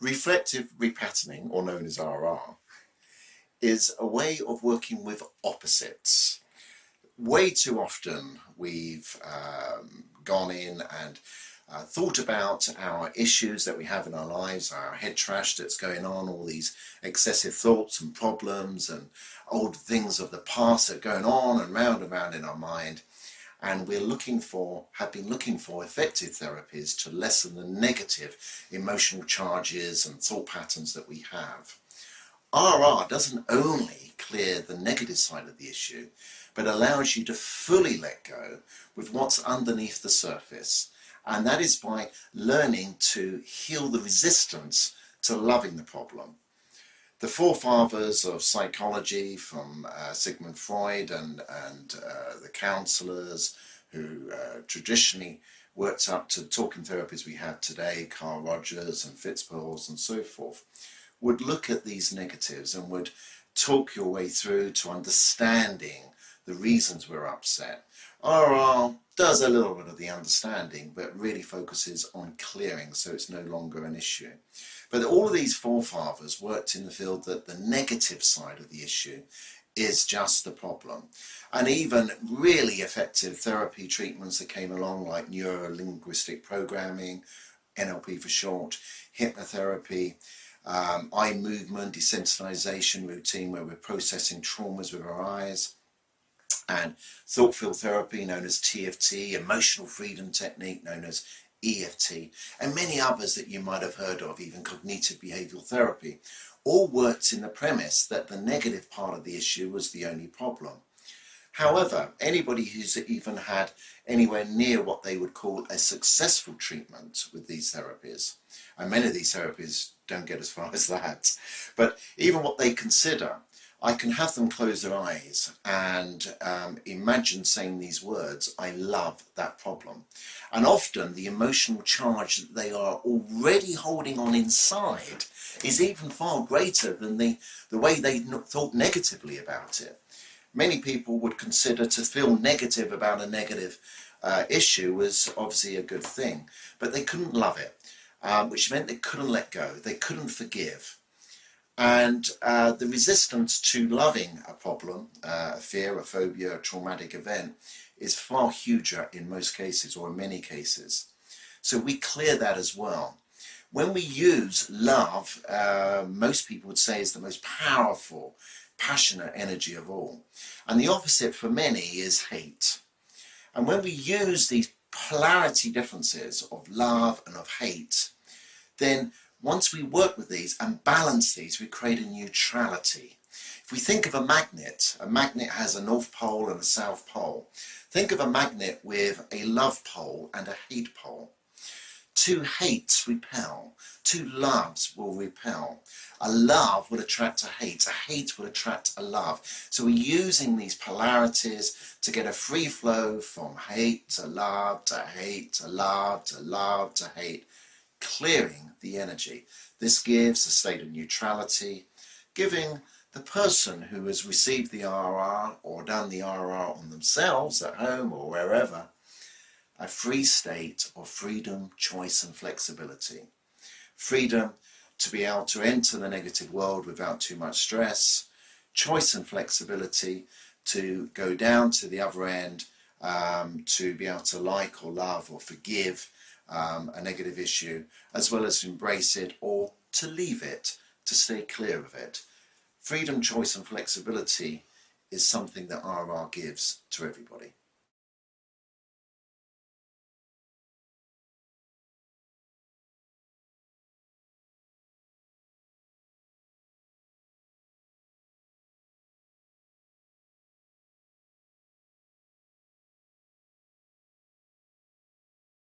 Reflective repatterning, or known as RR, is a way of working with opposites. Way too often we've gone in and thought about our issues that we have in our lives, our head trash that's going on, all these excessive thoughts and problems and old things of the past that are going on and round in our mind. And have been looking for effective therapies to lessen the negative emotional charges and thought patterns that we have. RR doesn't only clear the negative side of the issue, but allows you to fully let go with what's underneath the surface. And that is by learning to heal the resistance to loving the problem. The forefathers of psychology, from Sigmund Freud and the counsellors who traditionally worked up to the talking therapies we have today, Carl Rogers and Fitzgerald and so forth, would look at these negatives and would talk your way through to understanding the reasons we're upset. RR does a little bit of the understanding, but really focuses on clearing, so it's no longer an issue. But all of these forefathers worked in the field that the negative side of the issue is just the problem. And even really effective therapy treatments that came along, like neuro-linguistic programming, NLP for short, hypnotherapy, eye movement, desensitization routine where we're processing traumas with our eyes, and thought field therapy known as TFT, emotional freedom technique known as EFT, and many others that you might have heard of, even cognitive behavioral therapy, all worked in the premise that the negative part of the issue was the only problem. However, anybody who's even had anywhere near what they would call a successful treatment with these therapies, and many of these therapies don't get as far as that, but even what they consider, I can have them close their eyes and imagine saying these words, I love that problem. And often the emotional charge that they are already holding on inside is even far greater than the way they thought negatively about it. Many people would consider to feel negative about a negative issue was obviously a good thing, but they couldn't love it, which meant they couldn't let go, they couldn't forgive. And the resistance to loving a problem, a fear, a phobia, a traumatic event, is far huger in most cases, or in many cases. So we clear that as well. When we use love, most people would say is the most powerful, passionate energy of all. And the opposite for many is hate. And when we use these polarity differences of love and of hate, then once we work with these and balance these, we create a neutrality. If we think of a magnet has a north pole and a south pole. Think of a magnet with a love pole and a hate pole. Two hates repel, two loves will repel. A love will attract a hate will attract a love. So we're using these polarities to get a free flow from hate to love, to hate to love, to love to hate, clearing the energy. This gives a state of neutrality, giving the person who has received the RR or done the RR on themselves at home or wherever, a free state of freedom, choice and flexibility. Freedom to be able to enter the negative world without too much stress, choice and flexibility to go down to the other end, to be able to like or love or forgive a negative issue, as well as to embrace it or to leave it, to stay clear of it. Freedom, choice and flexibility is something that RR gives to everybody.